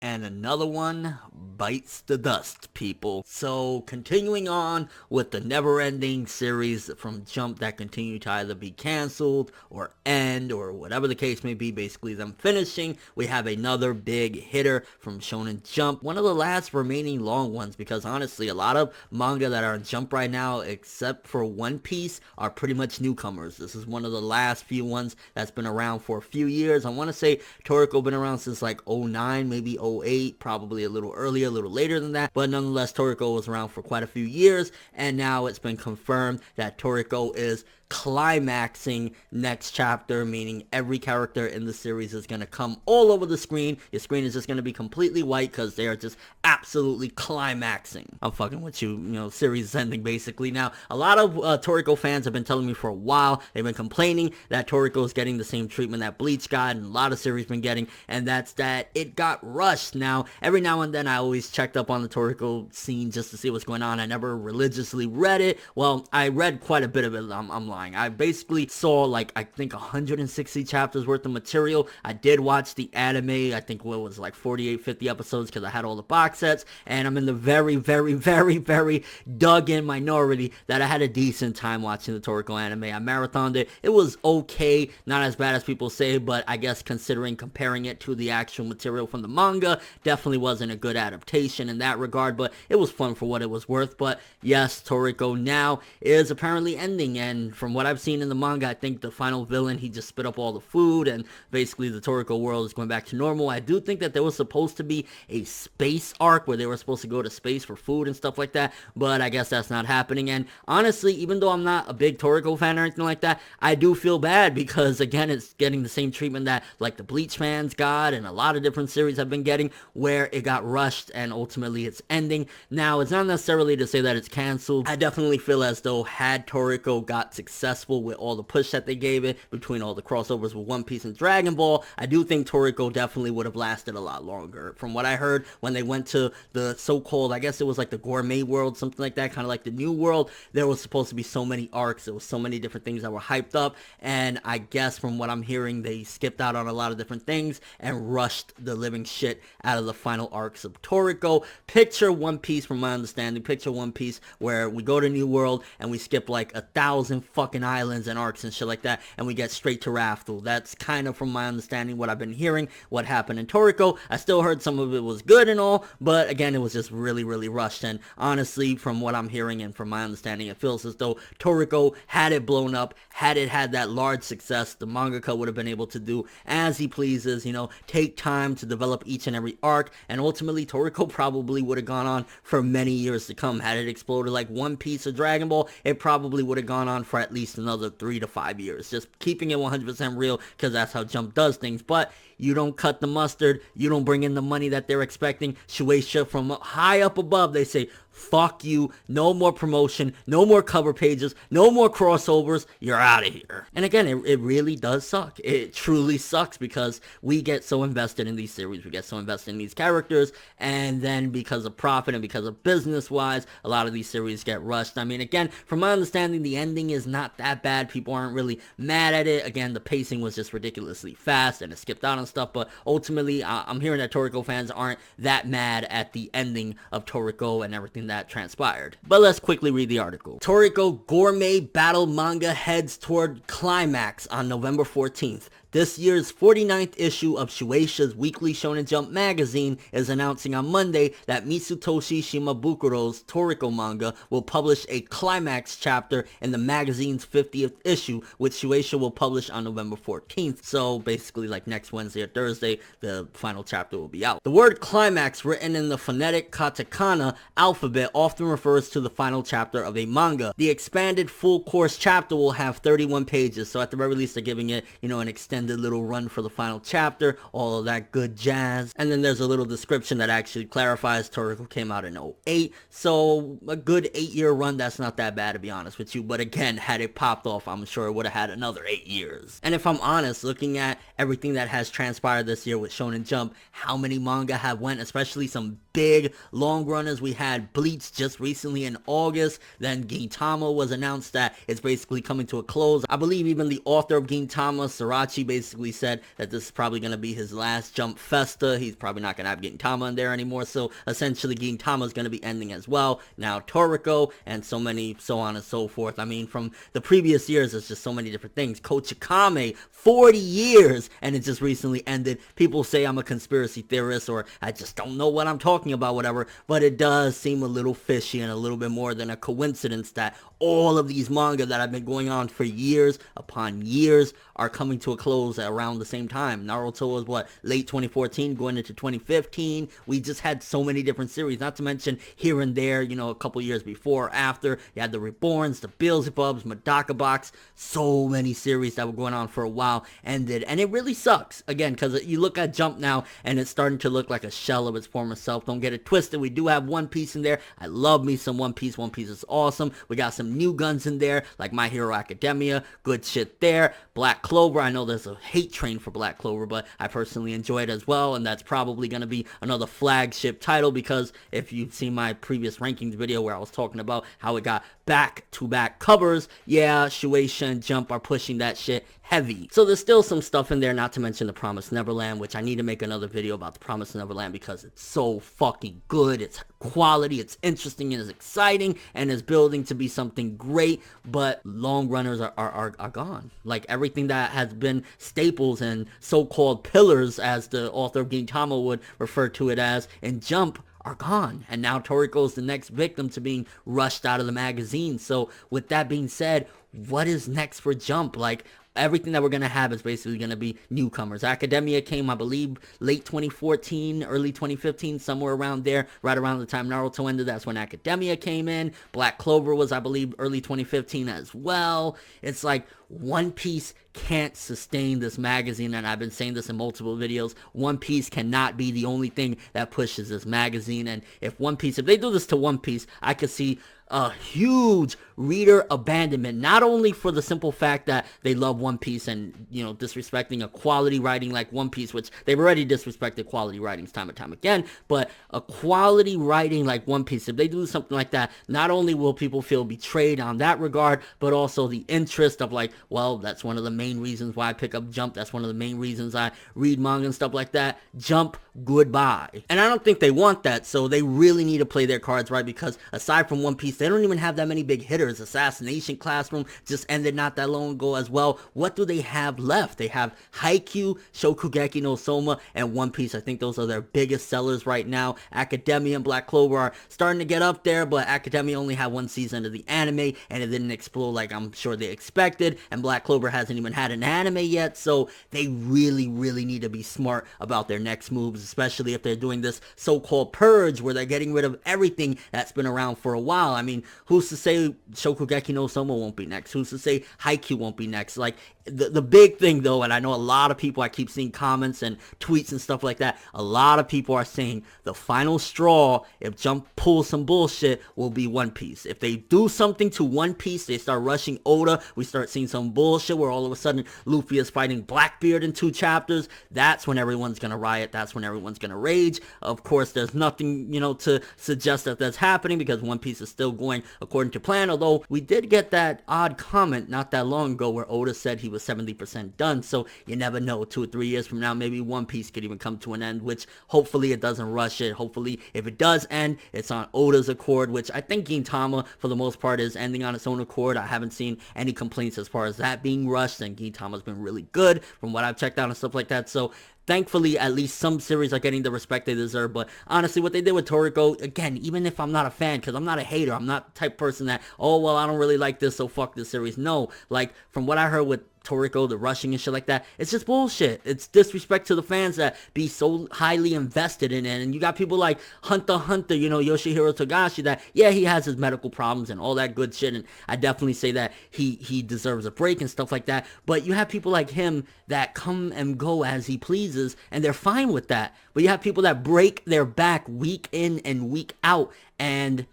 And another one bites the dust, people. So, continuing on with the never-ending series from Jump that continue to either be canceled or end or whatever the case may be, basically them finishing, we have another big hitter from Shonen Jump. One of the last remaining long ones, because honestly, a lot of manga that are in Jump right now, except for One Piece, are pretty much newcomers. This is one of the last few ones that's been around for a few years. I want to say Torico been around since like 09, maybe 08, probably a little earlier, a little later than that, but nonetheless Torico was around for quite a few years, and now it's been confirmed that Torico is climaxing next chapter, meaning every character in the series is going to come all over the screen. Your screen is just going to be completely white because they are just absolutely climaxing. I'm fucking with you, series ending basically. Now, a lot of Torico fans have been telling me for a while, they've been complaining that Torico is getting the same treatment that Bleach got and a lot of series been getting, and that's that it got rushed. Now, every now and then I always checked up on the Torico scene just to see what's going on. I never religiously read it. Well, I read quite a bit of it, I'm lying. I basically saw like, I think 160 chapters worth of material. I did watch the anime, I think what was like 48, 50 episodes because I had all the box sets, and I'm in the very, very, very, very dug in minority that I had a decent time watching the Torikoal anime. I marathoned it. It was okay, not as bad as people say, but I guess considering comparing it to the actual material from the manga, definitely wasn't a good adaptation in that regard, but it was fun for what it was worth. But yes, Torico now is apparently ending, and from what I've seen in the manga, I think the final villain, he just spit up all the food, and basically the Torico world is going back to normal. I do think that there was supposed to be a space arc where they were supposed to go to space for food and stuff like that, but I guess that's not happening. And honestly, even though I'm not a big Torico fan or anything like that, I do feel bad because, again, it's getting the same treatment that like the Bleach fans got and a lot of different series have been getting, where it got rushed and ultimately it's ending. Now, it's not necessarily to say that it's canceled. I definitely feel as though had Torico got successful with all the push that they gave it between all the crossovers with One Piece and Dragon Ball, I do think Torico definitely would have lasted a lot longer. From what I heard, when they went to the so-called, I guess it was like the gourmet world, something like that, kind of like the new world, there was supposed to be so many arcs, there was so many different things that were hyped up, and I guess from what I'm hearing, they skipped out on a lot of different things and rushed the living shit out of the final arcs of Torico. Picture One Piece, from my understanding, picture One Piece where we go to New World and we skip like 1,000 fucking islands and arcs and shit like that, and we get straight to Raftel. That's kind of, from my understanding, what I've been hearing, what happened in Torico. I still heard some of it was good and all, but again, it was just really, really rushed. And honestly, from what I'm hearing and from my understanding, it feels as though Torico, had it blown up, had it had that large success, the mangaka would have been able to do as he pleases, take time to develop each and every arc, and ultimately Torico probably would have gone on for many years to come. Had it exploded like One Piece or Dragon Ball, it probably would have gone on for at least another 3 to 5 years. Just keeping it 100% real, because that's how Jump does things. But you don't cut the mustard, you don't bring in the money that they're expecting. Shueisha, from high up above, they say, fuck you, no more promotion, no more cover pages, no more crossovers, you're out of here. And again, it really does suck. It truly sucks, because we get so invested in these series, we get so invested in these characters, and then because of profit and because of business-wise, a lot of these series get rushed. I mean, again, from my understanding, the ending is not that bad. People aren't really mad at it. Again, the pacing was just ridiculously fast, and it skipped out on stuff, but ultimately, I'm hearing that Torico fans aren't that mad at the ending of Torico and everything that transpired. But let's quickly read the article. Torico Gourmet Battle Manga heads toward climax on November 14th. This year's 49th issue of Shueisha's weekly Shonen Jump magazine is announcing on Monday that Mitsutoshi Shimabukuro's Torico manga will publish a climax chapter in the magazine's 50th issue, which Shueisha will publish on November 14th. So basically like next Wednesday or Thursday, the final chapter will be out. The word climax, written in the phonetic katakana alphabet, often refers to the final chapter of a manga. The expanded full course chapter will have 31 pages, so at the very least they're giving it, an extended little run for the final chapter, all of that good jazz. And then there's a little description that actually clarifies Torico came out in 08, so a good 8-year run. That's not that bad, to be honest with you, but again, had it popped off, I'm sure it would have had another 8 years. And if I'm honest, looking at everything that has transpired this year with Shonen Jump, how many manga have went, especially some big long runners. We had Bleach just recently in August, then Gintama was announced that it's basically coming to a close. I believe even the author of Gintama, Sarachi, basically said that this is probably going to be his last Jump Festa. He's probably not going to have Gintama in there anymore, so essentially Gintama is going to be ending as well. Now Torico and so on and so forth. I mean, from the previous years, there's just so many different things. Kochikame, 40 years, and it just recently ended. People say I'm a conspiracy theorist, or I just don't know what I'm talking about, whatever, but it does seem a little fishy and a little bit more than a coincidence that all of these manga that have been going on for years upon years are coming to a close at around the same time. Naruto was what, late 2014 going into 2015. We just had so many different series, not to mention here and there, you know, a couple years before or after. You had the Reborns, the Beelzebubs, Medaka Box, so many series that were going on for a while ended, and it really sucks, again, because you look at Jump now and it's starting to look like a shell of its former self. Don't get it twisted, we do have One Piece in there. I love me some One Piece. One Piece is awesome. We got some new guns in there, like My Hero Academia, good shit there. Black Clover, I know there's a hate train for Black Clover, but I personally enjoy it as well, and that's probably going to be another flagship title, because if you've seen my previous rankings video where I was talking about how it got back-to-back covers, yeah, Shueisha and Jump are pushing that shit heavy. So there's still some stuff in there, not to mention The Promised Neverland, which I need to make another video about The Promised Neverland because it's so fucking good. It's quality, it's interesting, and it's exciting, and it's building to be something great, but long runners are gone. Like everything that has been staples and so-called pillars, as the author of Gintama would refer to it as, in Jump, are gone, and now Torico is the next victim to being rushed out of the magazine. So with that being said, what is next for Jump? Like, everything that we're going to have is basically going to be newcomers. Academia came, I believe, late 2014, early 2015, somewhere around there, right around the time Naruto ended. That's when Academia came in. Black Clover was, I believe, early 2015 as well. It's like One Piece can't sustain this magazine, and I've been saying this in multiple videos. One Piece cannot be the only thing that pushes this magazine, and if they do this to One Piece, I could see a huge reader abandonment, not only for the simple fact that they love One Piece and, you know, disrespecting a quality writing like One Piece, which they've already disrespected quality writings time and time again, but a quality writing like One Piece, if they do something like that, not only will people feel betrayed on that regard, but also the interest of like, well, that's one of the main reasons why I pick up Jump, that's one of the main reasons I read manga and stuff like that. Jump, goodbye. And I don't think they want that, so they really need to play their cards right, because aside from One Piece, they don't even have that many big hitters. Assassination Classroom just ended not that long ago as well. What do they have left? They have Haikyuu, Shokugeki no Soma, and One Piece. I think those are their biggest sellers right now. Academia and Black Clover are starting to get up there, but Academia only had one season of the anime, and it didn't explode like I'm sure they expected, and Black Clover hasn't even had an anime yet, so they really need to be smart about their next moves, especially if they're doing this so-called purge, where they're getting rid of everything that's been around for a while. I mean, who's to say Shokugeki no Soma won't be next? Who's to say Haikyuu won't be next? Like, the big thing though, and I know a lot of people, I keep seeing comments and tweets and stuff like that, a lot of people are saying the final straw, if Jump pulls some bullshit, will be One Piece. If they do something to One Piece, they start rushing Oda, we start seeing some bullshit where all of a sudden Luffy is fighting Blackbeard in 2 chapters, that's when everyone's gonna riot, that's when everyone's gonna rage. Of course, there's nothing, you know, to suggest that that's happening, because One Piece is still going according to plan, although we did get that odd comment not that long ago where Oda said he was 70% done, so you never know, 2 or 3 years from now, maybe One Piece could even come to an end, which hopefully it doesn't rush it. Hopefully, if it does end, it's on Oda's accord, which I think Gintama, for the most part, is ending on its own accord. I haven't seen any complaints as far as that being rushed, and Gintama's been really good from what I've checked out and stuff like that, so thankfully, at least some series are getting the respect they deserve. But honestly, what they did with Toriko, again, even if I'm not a fan, because I'm not a hater, I'm not the type of person that, oh, well, I don't really like this, so fuck this series. No, like, from what I heard with Torico, the rushing and shit like that, it's just bullshit. It's disrespect to the fans that be so highly invested in it. And you got people like Hunter x Hunter, you know, Yoshihiro Togashi, that, yeah, he has his medical problems and all that good shit, and I definitely say that he deserves a break and stuff like that, but you have people like him that come and go as he pleases, and they're fine with that. But you have people that break their back week in and week out, and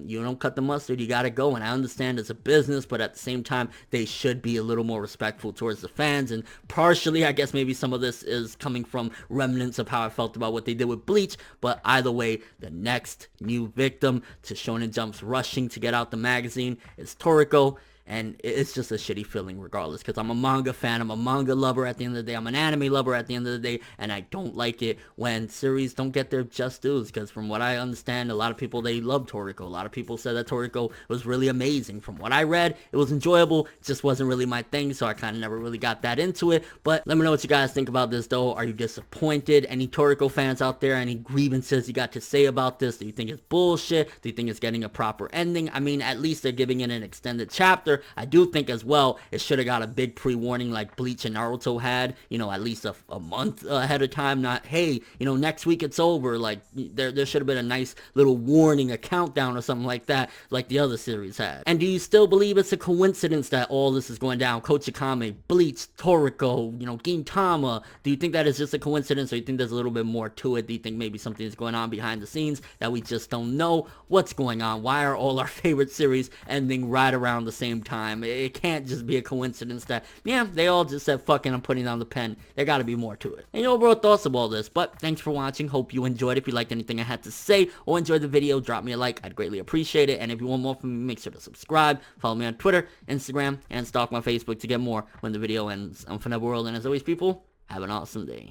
you don't cut the mustard, you gotta go. And I understand it's a business, but at the same time, they should be a little more respectful towards the fans. And partially, I guess maybe some of this is coming from remnants of how I felt about what they did with Bleach, but either way, the next new victim to Shonen Jump's rushing to get out the magazine is Torico. and it's just a shitty feeling regardless, because I'm a manga fan, I'm a manga lover at the end of the day, I'm an anime lover at the end of the day, and I don't like it when series don't get their just dues, because from what I understand, a lot of people, they love Torico. A lot of people said that Torico was really amazing. From what I read, it was enjoyable, it just wasn't really my thing, so I kind of never really got that into it. But let me know what you guys think about this though. Are you disappointed? Any Torico fans out there, any grievances you got to say about this? Do you think it's bullshit? Do you think it's getting a proper ending? I mean, at least they're giving it an extended chapter. I do think as well, it should have got a big pre-warning like Bleach and Naruto had, you know, at least a month ahead of time. Not, hey, you know, next week it's over. Like, there should have been a nice little warning, a countdown or something like that, like the other series had. And do you still believe it's a coincidence that all this is going down? Kochikame, Bleach, Torico, you know, Gintama. Do you think that is just a coincidence, or you think there's a little bit more to it? Do you think maybe something is going on behind the scenes that we just don't know? What's going on? Why are all our favorite series ending right around the same time? It can't just be a coincidence that, yeah, they all just said, fucking, I'm putting down the pen. There gotta be more to it. And your overall thoughts of all this. But thanks for watching. Hope you enjoyed. If you liked anything I had to say or enjoyed the video, drop me a like. I'd greatly appreciate it. And if you want more from me, make sure to subscribe. Follow me on Twitter, Instagram, and stalk my Facebook to get more when the video ends. I'm ForneverWorld, and as always, people, have an awesome day.